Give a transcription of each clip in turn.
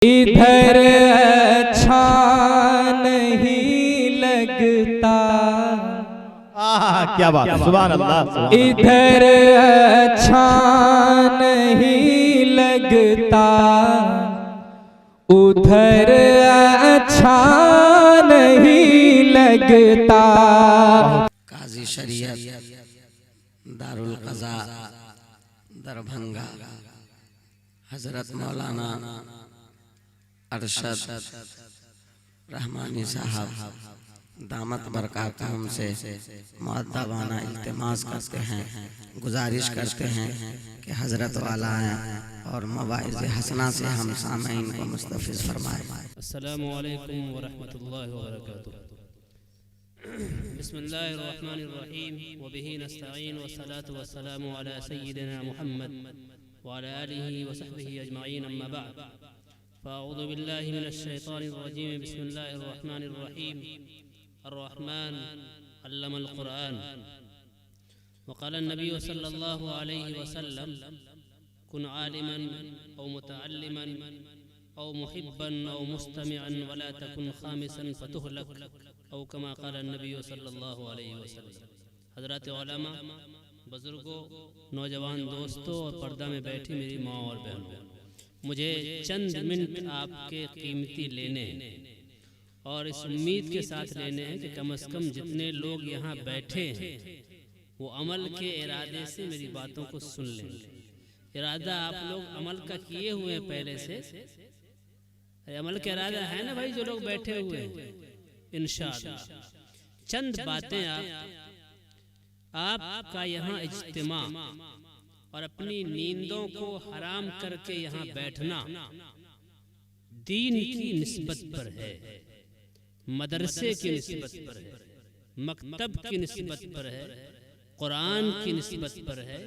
ادھر اچھا نہیں لگتا، کیا بات ہے، سبحان اللہ۔ ادھر اچھا نہیں لگتا، ادھر اچھا نہیں لگتا۔ قاضی شریعت دارالقضاء دربھنگا حضرت مولانا ارشد رحمانی صاحب دامت برکاتہم سے مؤدبانہ التماس کرتے ہیں، گزارش کرتے ہیں کہ حضرت والا آئیں اور مواعظ حسنہ سے ہم سامعین کو مستفیض فرمائیں۔ السلام علیکم ورحمۃ اللہ وبرکاتہ۔ بسم اللہ الرحمن الرحیم وبہ نستعین والصلاة والسلام علی سیدنا محمد وعلی آلہ وصحبہ اجمعین، اما بعد فاعوذ باللہ من الشیطان الرجیم۔ بسم اللہ الرحمن الرحیم۔ الرحمن علم القرآن، وقال النبی صلی اللہ علیہ وسلم کن عالما او متعلما او محبا او مستمعا ولا تکن خامسا فتہلک، او کما قال النبی صلی اللہ علیہ وسلم۔ حضرات علماء، بزرگوں، نوجوان دوستوں اور پردہ میں بیٹھی میری ماں اور بہنوں، مجھے چند منٹ آپ کے قیمتی لینے ہیں اور اس امید کے ساتھ لینے ہیں کہ کم از کم جتنے لوگ یہاں بیٹھے ہیں وہ عمل کے ارادے سے میری باتوں کو سن لیں۔ ارادہ آپ لوگ عمل کا کیے ہوئے ہیں پہلے سے، عمل کا ارادہ ہے نا بھائی جو لوگ بیٹھے ہوئے ہیں؟ انشاءاللہ چند باتیں آپ کا یہاں اجتماع اور اپنی نیندوں کو حرام کر کے یہاں بیٹھنا دین کی نسبت پر ہے، مدرسے کی نسبت پر ہے، مکتب کی نسبت پر ہے، قرآن کی نسبت پر ہے،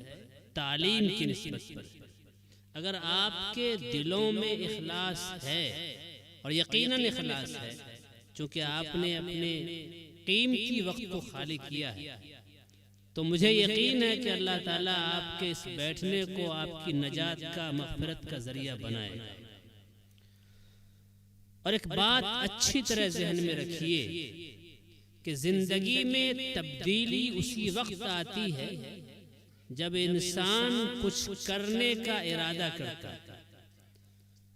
تعلیم کی نسبت پر ہے۔ اگر آپ کے دلوں میں اخلاص ہے، اور یقیناً اخلاص ہے چونکہ آپ نے اپنے قیمتی وقت کو خالی کیا ہے، تو مجھے یقین ہے کہ اللہ تعالیٰ آپ کے اس بیٹھنے کو آپ کی نجات کا، مغفرت کا ذریعہ بنائے۔ اور ایک بات اچھی طرح ذہن میں رکھیے کہ زندگی میں تبدیلی اسی وقت آتی ہے جب انسان کچھ کرنے کا ارادہ کرتا ہے۔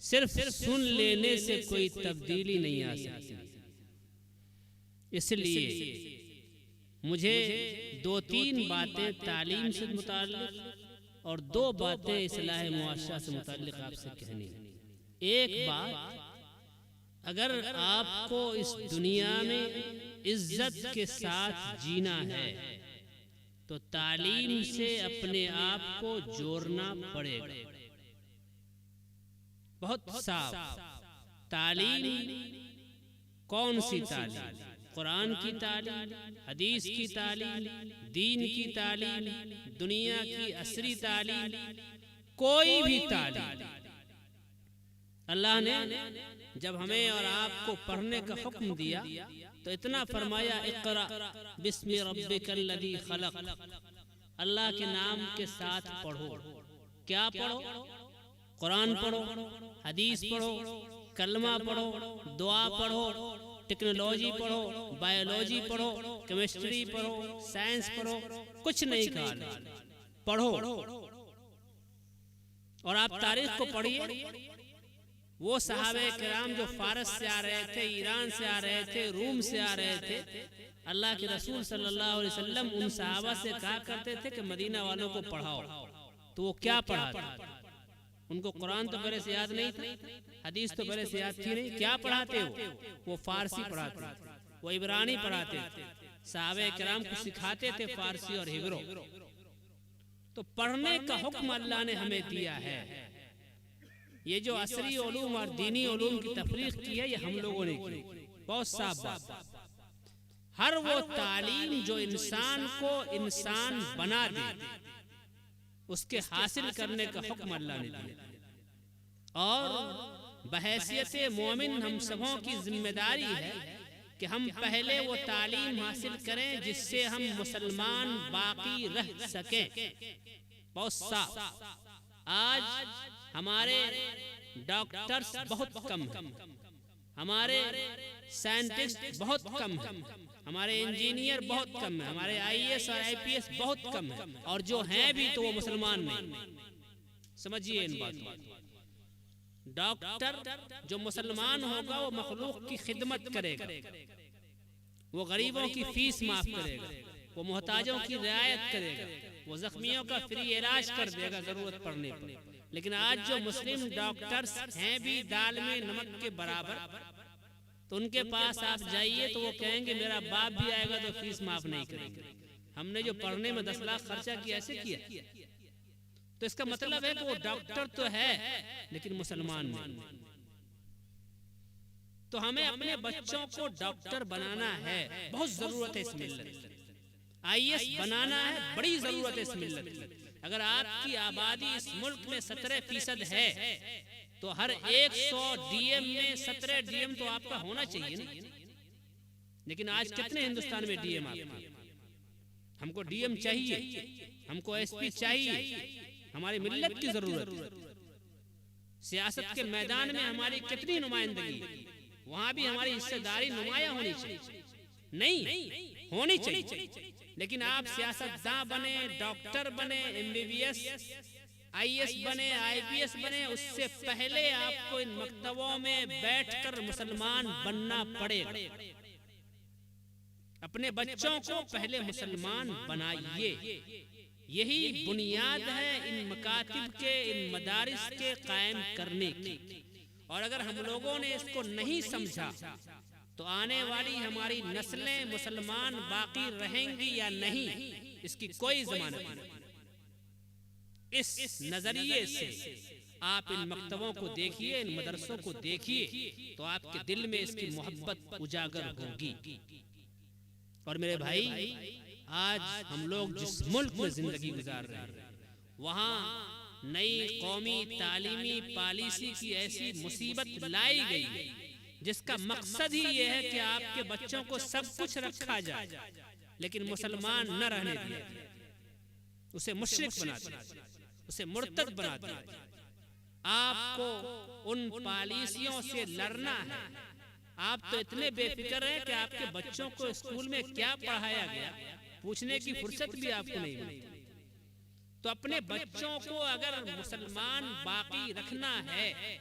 صرف سن لینے سے کوئی تبدیلی نہیں آ سکتی۔ اس لیے مجھے دو تین باتیں تعلیم سے متعلق اور دو باتیں اصلاح معاشرہ سے متعلق آپ سے کہنی ہیں۔ ایک بات، اگر آپ کو اس دنیا میں عزت کے ساتھ جینا ہے تو تعلیم سے اپنے آپ کو جوڑنا پڑے گا۔ بہت صاف، تعلیم کون سی تعلیم؟ قرآن کی تعلیم، حدیث کی تعلیم، دین کی تعلیم، دنیا کی عصری تعلیم، کوئی بھی تعلیم۔ اللہ نے جب ہمیں اور آپ کو پڑھنے کا حکم دیا تو اتنا فرمایا، اقرأ بسم ربک الذی خلق، اللہ کے نام کے ساتھ پڑھو۔ کیا پڑھو؟ قرآن پڑھو، حدیث پڑھو، کلمہ پڑھو، دعا پڑھو، ٹیکنالوجی پڑھو، بایولوجی پڑھو، کیمسٹری پڑھو، سائنس پڑھو، کچھ نہیں کہا، پڑھو۔ اور آپ تاریخ کو پڑھیے، وہ صحابہ کرام جو فارس سے آ رہے تھے، ایران سے آ رہے تھے، روم سے آ رہے تھے، اللہ کے رسول صلی اللہ علیہ وسلم ان صحابہ سے کہا کرتے تھے کہ مدینہ والوں کو پڑھاؤ، تو وہ کیا پڑھاتے؟ ان کو قرآن تو پہلے سے یاد نہیں تھا، حدیث تو پہلے سے یاد تھی نہیں، کیا پڑھاتے وہ فارسی پڑھاتے تھے، وہ عبرانی پڑھاتے تھے، صحابہ کرام کو سکھاتے تھے فارسی اور ہبرو۔ تو پڑھنے کا حکم اللہ نے ہمیں دیا ہے۔ یہ جو عصری علوم اور دینی علوم کی تفریق کی ہے، یہ ہم لوگوں نے کی۔ بہت صاف بات، ہر وہ تعلیم جو انسان کو انسان بنا دے، اس کے حاصل کرنے کا حکم اللہ نے دیا۔ اور بحیثیت مومن ہم سبوں کی ذمہ داری ہے کہ ہم پہلے وہ تعلیم حاصل کریں جس سے ہم مسلمان باقی رہ سکیں۔ بہت صاف، آج ہمارے ڈاکٹرز بہت کم ہیں، ہمارے سائنٹسٹ بہت کم ہیں، ہمارے انجینئر بہت کم ہیں، ہمارے IAS اور IPS بہت کم ہیں، اور جو ہیں بھی تو وہ مسلمان نہیں۔ سمجھیے ان باتوں۔ ڈاکٹر جو مسلمان ہوگا وہ مخلوق کی خدمت کرے گا، وہ غریبوں کی فیس معاف کرے گا، وہ محتاجوں کی رعایت کرے گا، وہ زخمیوں کا فری علاج کر دے گا ضرورت پڑنے پر۔ لیکن آج جو مسلم ڈاکٹرز ہیں بھی دال میں نمک کے برابر، تو ان کے پاس آپ جائیے تو وہ کہیں گے میرا باپ بھی آئے گا تو فیس معاف نہیں کریں گے، ہم نے جو پڑھنے میں 10 لاکھ خرچہ کیا ایسے کیا۔ تو اس کا مطلب ہے کہ وہ ڈاکٹر تو ہے لیکن مسلمان نہیں۔ تو ہمیں اپنے بچوں کو ڈاکٹر بنانا ہے، بہت ضرورت ہے اس ملت۔ IAS بنانا ہے، بڑی ضرورت ہے اس ملت کی۔ اگر آپ کی آبادی اس ملک میں 17% ہے تو ہر 100 DM میں 17 DM تو آپ کا ہونا چاہیے نا۔ لیکن آج کتنے ہندوستان میں DM آپ کے؟ ہم کو DM چاہیے، ہم کو SP چاہیے، ہماری ملت کی ضرورت ہے۔ سیاست کے میدان میں ہماری کتنی نمائندگی، وہاں بھی ہماری حصہ داری نمایاں ہونی چاہیے، نہیں ہونی چاہیے۔ لیکن آپ سیاست داں بنے، ڈاکٹر بنے، MBBS IAS بنے، IPS بنے، اس سے پہلے آپ کو ان مکتبوں میں بیٹھ کر مسلمان بننا پڑے گا۔ اپنے بچوں کو پہلے مسلمان بنائیے، یہی بنیاد ہے ان مکاتب کے، ان مدارس کے قائم کرنے کی۔ اور اگر ہم لوگوں نے اس کو نہیں سمجھا تو آنے والی ہماری نسلیں مسلمان باقی رہیں گی یا نہیں، اس کی کوئی ضمانت نہیں۔ اس نظریے سے آپ ان مکتبوں کو دیکھیے، ان مدرسوں کو دیکھیے تو آپ کے دل میں اس کی محبت اجاگر ہوگی۔ اور میرے بھائی، آج ہم لوگ جس ملک میں زندگی گزار رہے ہیں وہاں نئی قومی تعلیمی پالیسی کی ایسی مصیبت لائی گئی ہے جس کا مقصد ہی یہ ہے کہ آپ کے بچوں کو سب کچھ رکھا جائے لیکن مسلمان نہ رہنے دیا، اسے مشرک بنا دیا، اسے مرتد بنا دیا۔ آپ کو ان پالیسیوں سے لڑنا ہے۔ آپ تو اتنے بے فکر ہیں کہ آپ کے بچوں کو اسکول میں کیا پڑھایا گیا پوچھنے کی فرصت بھی آپ کو نہیں ملتی۔ تو اپنے بچوں کو اگر مسلمان باقی رکھنا ہے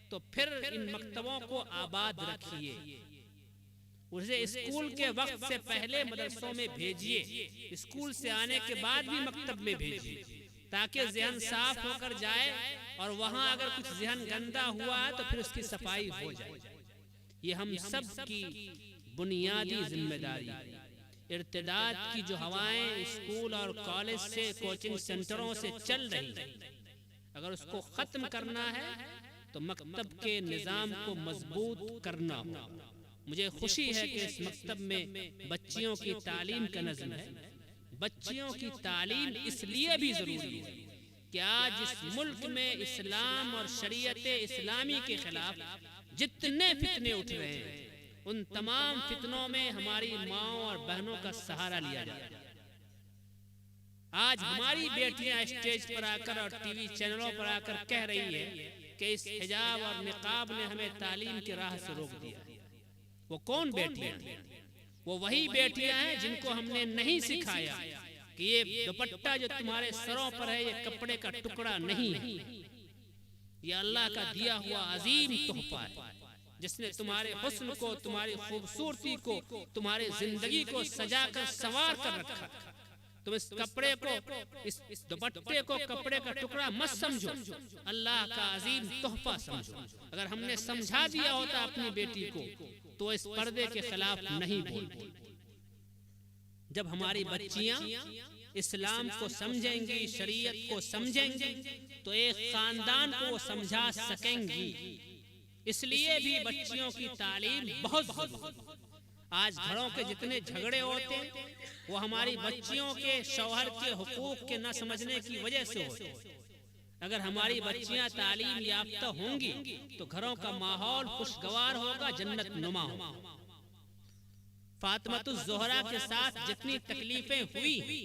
تو پھر ان مکتبوں کو آباد رکھیے، اسے اسکول کے وقت سے پہلے مدرسوں میں بھیجیے، اسکول سے آنے کے بعد بھی مکتب میں بھیجیے تاکہ ذہن صاف ہو کر جائے، اور وہاں اگر کچھ ذہن گندا ہوا ہے تو پھر اس کی صفائی ہو جائے۔ یہ ہم سب کی بنیادی ذمہ داری ہے۔ ارتداد کی جو ہوائیں اسکول اور کالج سے، کوچنگ سینٹروں سے چل رہی ہیں، اگر اس کو ختم کرنا ہے تو مکتب کے نظام کو مضبوط کرنا ہوگا۔ مجھے خوشی ہے کہ اس مکتب میں بچیوں کی تعلیم کا نظم ہے۔ بچیوں کی تعلیم اس لیے بھی ضروری ہے کہ آج اس ملک میں اسلام اور شریعت اسلامی کے خلاف جتنے فتنے اٹھ رہے ہیں ان تمام فتنوں میں ہماری ماؤں اور بہنوں کا سہارا لیا جائے۔ آج ہماری بیٹیاں اسٹیج پر آ کر اور ٹی وی چینلوں پر آ کر کہہ رہی ہے کہ اس حجاب اور نقاب نے ہمیں تعلیم کی راہ سے روک دیا۔ وہ کون بیٹیاں ہیں؟ وہ وہی بیٹیاں ہیں جن کو ہم نے نہیں سکھایا کہ یہ دوپٹہ جو تمہارے سروں پر ہے یہ کپڑے کا ٹکڑا نہیں ہے، یہ اللہ کا دیا ہوا عظیم تحفہ ہے جس نے تمہارے حسن کو، تمہاری خوبصورتی کو، تمہاری زندگی کو سجا کر سنوار کر رکھا۔ تم اس کپڑے کو، اس دوپٹے کو کپڑے کا ٹکڑا مت سمجھو، اللہ کا عظیم تحفہ سمجھو۔ اگر ہم نے سمجھا دیا ہوتا اپنی بیٹی کو تو اس پردے کے خلاف نہیں بولتی۔ جب ہماری بچیاں اسلام کو سمجھیں گی، شریعت کو سمجھیں گی تو ایک خاندان کو وہ سمجھا سکیں گی۔ اس لیے بھی بچیوں کی تعلیم بہت ضروری ہے۔ آج گھروں کے جتنے جھگڑے ہوتے ہیں وہ ہماری بچیوں کے، شوہر کے حقوق کے نہ سمجھنے کی وجہ سے ہوتے ہیں۔ اگر ہماری بچیاں تعلیم یافتہ ہوں گی تو گھروں کا ماحول خوشگوار ہوگا، جنت نما ہوگا۔ فاطمۃ الزہرا کے ساتھ جتنی تکلیفیں ہوئی،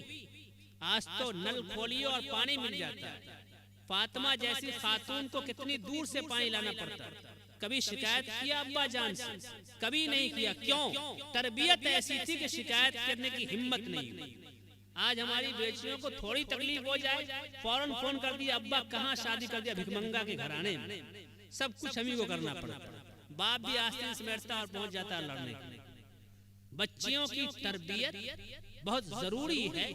آج تو نل کھولیے اور پانی مل جاتا ہے۔ فاطمہ جیسی خاتون کو کتنی دور سے پانی لانا پڑتا، کبھی شکایت کیا ابا جان سے؟ کبھی نہیں کیا۔ کیوں؟ تربیت ایسی تھی کہ شکایت کرنے کی ہمت نہیں۔ آج ہماری بیٹیوں کو تھوڑی تکلیف ہو جائے فوراً فون کر دیا، ابا کہاں شادی کر دیا، بھکمنگا کے گھرانے میں، سب کچھ ہمیں کو کرنا پڑتا۔ باپ بھی آستین سمیٹتا اور پہنچ جاتا ہے لڑنے کے لیے۔ بچیوں کی تربیت بہت ضروری ہے،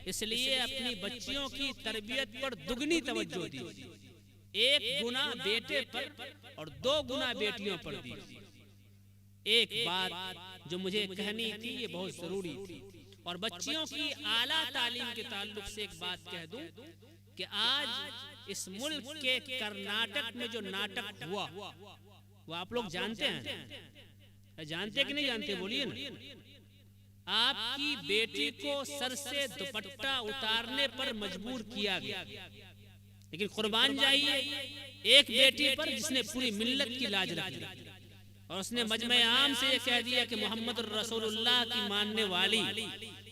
اس لیے اپنی بچیوں کی تربیت پر دگنی توجہ دیجیے۔ 1 گنا بیٹے پر اور 2 گنا بیٹیوں پر دیجیے۔ ایک بات جو مجھے کہنی تھی، یہ بہت ضروری تھی، اور بچیوں کی اعلیٰ تعلیم کے تعلق سے ایک بات کہہ دوں کہ آج اس ملک کے کرناٹک میں جو ناٹک ہوا وہ آپ لوگ جانتے ہیں؟ جانتے کہ نہیں جانتے؟ بولیے نا۔ آپ کی بیٹی کو سر سے دوپٹہ اتارنے پر مجبور کیا گیا، لیکن قربان جائیے ایک بیٹی پر جس نے پوری ملت کی لاج رکھ دی، اور اس نے مجمع عام سے یہ کہہ دیا کہ محمد رسول اللہ کی ماننے والی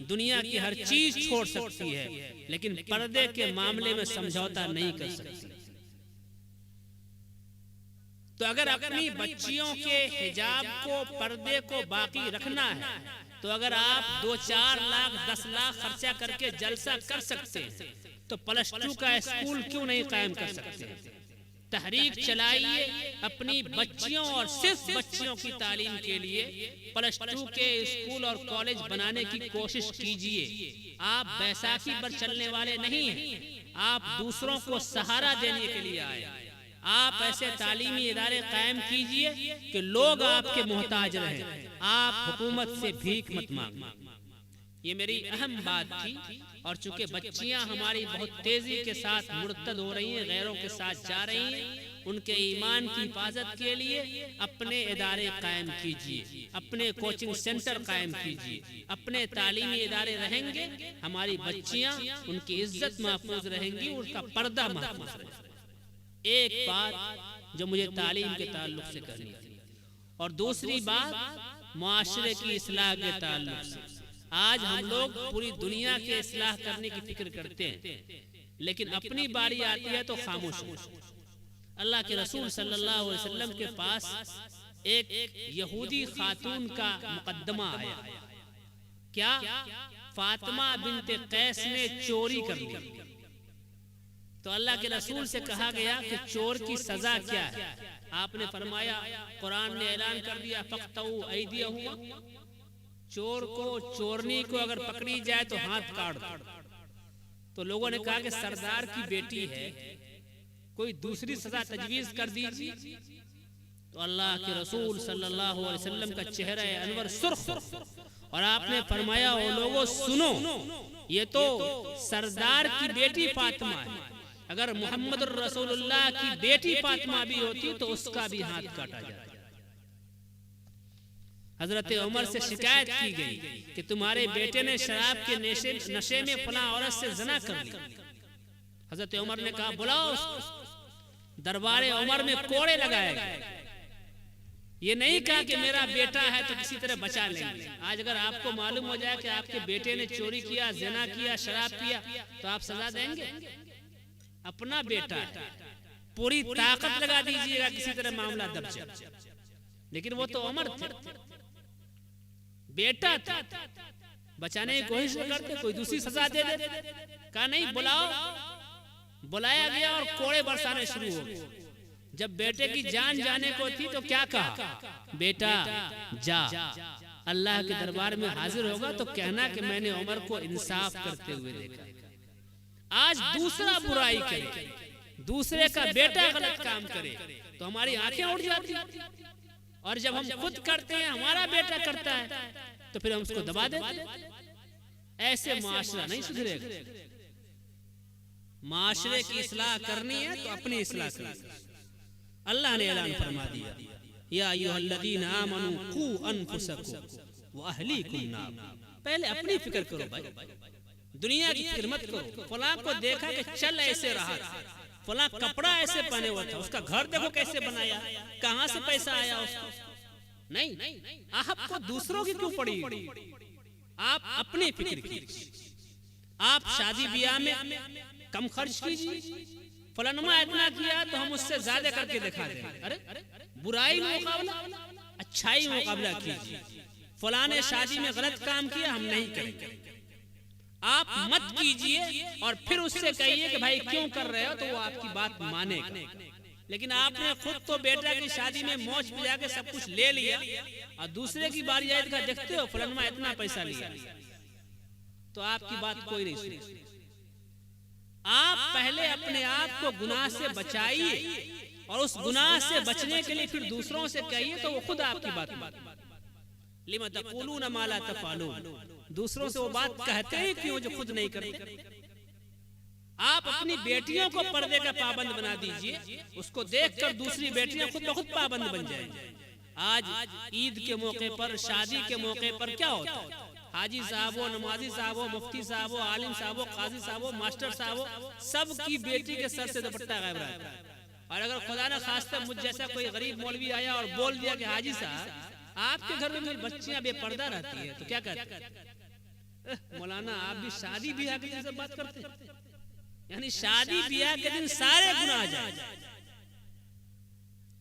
دنیا کی ہر چیز چھوڑ سکتی ہے لیکن پردے کے معاملے میں سمجھوتا نہیں کر سکتی۔ تو اگر اپنی بچیوں کے حجاب کو، پردے کو باقی رکھنا ہے تو اگر آپ 2-4 لاکھ 10 لاکھ خرچہ کر کے جلسہ کر سکتے ہیں تو +2 کا اسکول کیوں نہیں قائم کر سکتے؟ تحریک چلائیے اپنی بچیوں اور صرف بچیوں کی تعلیم کے لیے، +2 کے اسکول اور کالج بنانے کی کوشش کیجیے۔ آپ بیساکھی پر چلنے والے نہیں ہیں، آپ دوسروں کو سہارا دینے کے لیے آئے۔ آپ ایسے تعلیمی ادارے قائم کیجئے کہ لوگ آپ کے محتاج رہیں، آپ حکومت سے بھیک مت مانگیں۔ یہ میری اہم بات تھی، اور چونکہ بچیاں ہماری بہت تیزی کے ساتھ مرتد ہو رہی ہیں، غیروں کے ساتھ جا رہی ہیں، ان کے ایمان کی حفاظت کے لیے اپنے ادارے قائم کیجئے، اپنے کوچنگ سینٹر قائم کیجئے، اپنے تعلیمی ادارے رہیں گے، ہماری بچیاں ان کی عزت محفوظ رہیں گی، ان کا پردہ محفوظ رہے گا۔ ایک بات جو مجھے تعلیم کے تعلق سے کرنی تھی، اور دوسری بات معاشرے کی اصلاح کے تعلق سے۔ آج ہم لوگ پوری دنیا کے اصلاح کرنے کی فکر کرتے ہیں، لیکن اپنی باری آتی ہے تو خاموش ہو۔ اللہ کے رسول صلی اللہ علیہ وسلم کے پاس ایک یہودی خاتون کا مقدمہ آیا، کیا فاطمہ بنت قیس نے چوری کر لی۔ تو اللہ کے رسول سے کہا گیا کہ چور کی سزا کیا ہے؟ آپ نے فرمایا، قرآن نے اعلان کر دیا فَقْطَعُوا أَيْدِيَهُمْ، چور کو، چورنی کو اگر پکڑی جائے تو ہاتھ کاٹ دو۔ تو لوگوں نے کہا کہ سردار کی بیٹی ہے، کوئی دوسری سزا تجویز کر دیجیے۔ تو اللہ کے رسول صلی اللہ علیہ وسلم کا چہرہ انور سرخ، اور آپ نے فرمایا، او لوگوں سنو، یہ تو سردار کی بیٹی فاطمہ ہے، اگر محمد رسول اللہ کی بیٹی فاطمہ بھی ہوتی تو اس کا بھی ہاتھ کاٹا جاتا۔ حضرت عمر سے شکایت کی گئی کہ تمہارے بیٹے نے شراب کے نشے میں فلاں عورت سے زنا کر لیا۔ حضرت عمر نے کہا بلاؤ اس کو۔ دربار عمر میں کوڑے لگائے گئے۔ یہ نہیں کہا کہ میرا بیٹا ہے تو کسی طرح بچا لیں گے۔ آج اگر آپ کو معلوم ہو جائے کہ آپ کے بیٹے نے چوری کیا، زنا کیا، شراب پیا، تو آپ سزا دیں گے؟ اپنا بیٹا ہے، پوری طاقت لگا دیجیے گا کسی طرح معاملہ دب جائے۔ لیکن وہ تو عمر تھے، بیٹا تھا، بچانے کی کوشش کرتے، کوئی دوسری سزا دے دیتے۔ کہا نہیں، بلاؤ۔ بلایا گیا اور کوڑے برسانے شروع ہو گئے۔ جب بیٹے کی جان جانے کو تھی تو کیا کہا؟ بیٹا جا، اللہ کے دربار میں حاضر ہوگا تو کہنا کہ میں نے عمر کو انصاف کرتے ہوئے دیکھا۔ آج دوسرا برائی کرے، دوسرے کا بیٹا غلط کام کرے تو ہماری آنکھیں اڑ جاتی، اور جب ہم خود کرتے ہیں، ہمارا بیٹا کرتا ہے تو پھر ہم اس کو دبا دیتے۔ ایسے معاشرہ نہیں سدھرے گا۔ معاشرے کی اصلاح کرنی ہے تو اپنی اصلاح کرنی۔ اللہ نے اعلان فرما دیا، یا ایھا الذین آمنوا قوا انفسکم واہلیکم نارا۔ پہلے اپنی فکر کرو بھائی، دنیا کی فکر مت کرو۔ فلاں کو دیکھا کہ چل ایسے رہا تھا، فلاں کپڑا ایسے پہنے ہوا تھا، اس کا گھر دیکھو کیسے بنایا، کہاں سے پیسہ آیا اس کو۔ نہیں، آپ کو دوسروں کی کیوں پڑی؟ آپ اپنی فکر کیجیے۔ آپ شادی بیاہ میں کم خرچ کیجیے، فلانما اتنا کیا تو ہم اس سے زیادہ کر کے دکھا دیں. ارے برائی میں مقابلہ، اچھائی میں مقابلہ کیجیے. فلاں نے شادی میں غلط کام کیا، ہم نہیں کریں گے. آپ مت کیجئے اور پھر اس سے کہیے کہ بھائی کیوں کر رہے ہو، تو وہ آپ کی بات مانے گا. لیکن آپ نے خود تو بیٹا کی شادی میں موج پہ جا کے سب کچھ لے لیا اور دوسرے کی باری آئے کا دیکھتے ہو فلانما اتنا پیسہ لیا، تو آپ کی بات کوئی نہیں سنے. آپ پہلے اپنے آپ کو گناہ سے بچائیے اور اس گناہ سے بچنے کے لیے پھر دوسروں سے کہیے تو وہ خود آپ کی بات مانے. لِمَ تَقُولُونَ مَا لَا تَفْعَلُونَ. دوسروں سے وہ بات کہتے ہیں کیوں جو خود نہیں کرتے. آپ اپنی بیٹیوں کو پردے کا پابند بنا دیجئے، اس کو دیکھ کر دوسری بیٹیاں خود بخود پابند بن جائیں. آج عید کے موقع پر، شادی کے موقع پر کیا ہوتا ہے؟ حاجی صاحب ہو، نمازی صاحب ہو، مفتی صاحب ہو، عالم صاحب ہو، قاضی صاحب ہو، ماسٹر صاحب ہو، سب کی بیٹی کے سر سے دوپٹہ غائب رہتا ہے. اور اگر خدا نہ خواستہ مجھ جیسا کوئی غریب مولوی آیا اور بول دیا کہ حاجی صاحب آپ کے گھر میں میری بچیاں بے پردہ رہتی ہے، تو کیا کہتے ہیں؟ مولانا آپ بھی شادی بیاہ کے دن سے بات کرتے ہیں. یعنی شادی بیاہ کے دن سارے گناہ جائیں.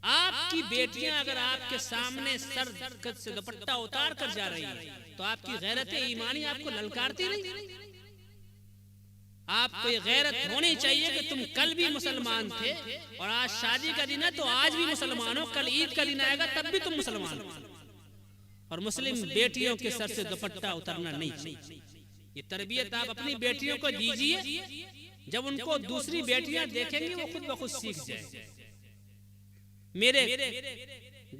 آپ کی بیٹیاں اگر آپ کے سامنے سر سے دوپٹہ اتار کر جا رہی ہیں تو آپ کی غیرت ایمانی آپ کو للکارتی نہیں؟ آپ کو یہ غیرت ہونی چاہیے کہ تم کل بھی مسلمان تھے اور آج شادی کا دن ہے تو آج بھی مسلمان ہو، کل عید کا دن آئے گا تب بھی تم مسلمان ہو. اور مسلم بیٹیوں کے سر سے دوپٹہ اترنا نہیں چاہیے. یہ تربیت آپ اپنی بیٹیوں کو دیجئے، جب ان کو دوسری بیٹیاں دیکھیں گی وہ خود بخود سیکھ جائیں. میرے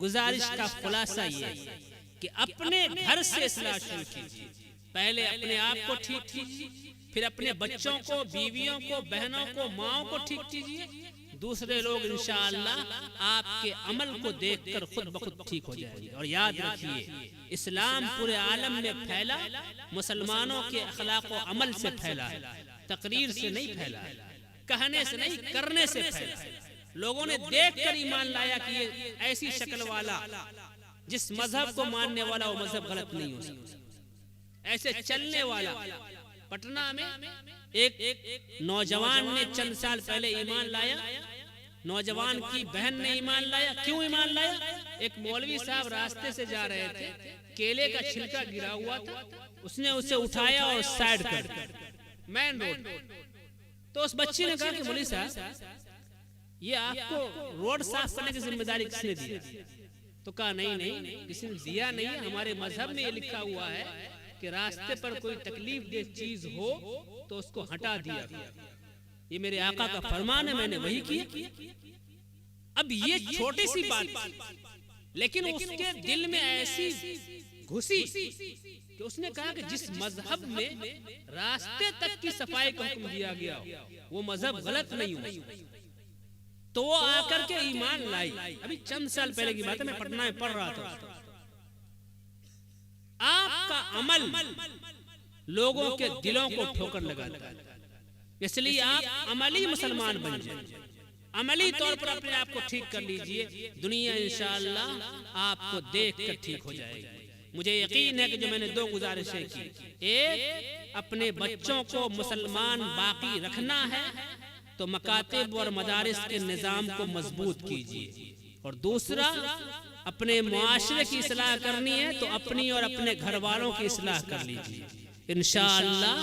گزارش کا خلاصہ یہ ہے کہ اپنے گھر سے اصلاح شروع کیجیے. پہلے اپنے آپ کو ٹھیک کیجیے، پھر اپنے بچوں کو، بیویوں کو، بہنوں کو، ماؤں کو ٹھیک کیجیے. دوسرے لوگ انشاءاللہ آپ کے عمل کو دیکھ کر خود بخود ٹھیک ہو جائیں گے. اور یاد رکھیے اسلام پورے عالم میں پھیلا، مسلمانوں کے اخلاق و عمل سے پھیلا ہے، تقریر سے نہیں پھیلا ہے، کہنے سے نہیں کرنے سے پھیلا ہے. لوگوں نے دیکھ کر ایمان لایا کہ یہ ایسی شکل والا، جس مذہب کو ماننے والا وہ مذہب غلط نہیں ہو سکتا. ایسے چلنے والا. پٹنہ میں ایک نوجوان نے چند سال پہلے ایمان لایا. نوجوان کی بہن نے ایمان لایا. کیوں ایمان لایا؟ ایک مولوی صاحب راستے سے جا رہے تھے، کیلے کا چھلکا گرا ہوا تھا، اس نے اسے اٹھایا اور سائیڈ کر دیا مین روڈ. تو اس بچی نے کہا کہ مولوی صاحب یہ آپ کو روڈ صاف کرنے کی ذمہ داری کس نے دی؟ تو کہا نہیں کسی نے دیا نہیں، ہمارے مذہب میں یہ لکھا ہوا ہے کہ راستے پر کوئی تکلیف دہ چیز ہو تو اس کو ہٹا دیا. یہ میرے آقا کا فرمان ہے، میں نے وہی کیا. اب یہ چھوٹی سی بات لیکن اس کے دل میں ایسی گھسی کہ اس نے کہا کہ جس مذہب میں راستے تک کی صفائی کا حکم دیا گیا وہ مذہب غلط نہیں ہو. تو وہ آ کر کے ایمان لائی. ابھی چند سال پہلے کی بات ہے، میں پٹنہ میں پڑھ رہا تھا. آپ کا عمل لوگوں کے دلوں کو ٹھوکر لگاتا ہے، اس لیے آپ عملی مسلمان بن جائیں. عملی طور پر اپنے آپ کو ٹھیک کر لیجئے، دنیا انشاءاللہ آپ کو دیکھ کر ٹھیک ہو جائے گی. مجھے یقین ہے کہ جو میں نے 2 گزارشیں کی، ایک اپنے بچوں کو مسلمان باقی رکھنا ہے تو مکاتب اور مدارس کے نظام کو مضبوط کیجیے، اور دوسرا اپنے معاشرے کی اصلاح کرنی ہے تو اپنی اور اپنے گھر والوں کی اصلاح کر لیجیے. انشاءاللہ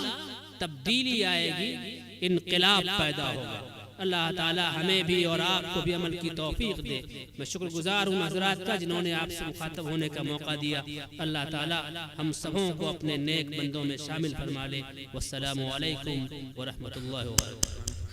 تبدیلی آئے گی، انقلاب پیدا ہوگا. اللہ تعالی ہمیں بھی اور آپ کو بھی عمل کی توفیق دے. میں شکر گزار ہوں حضرات کا جنہوں نے آپ سے مخاطب ہونے کا موقع دیا. اللہ تعالی ہم سبوں کو اپنے نیک بندوں میں شامل فرما لے. والسلام علیکم ورحمۃ اللہ وبرکاتہ.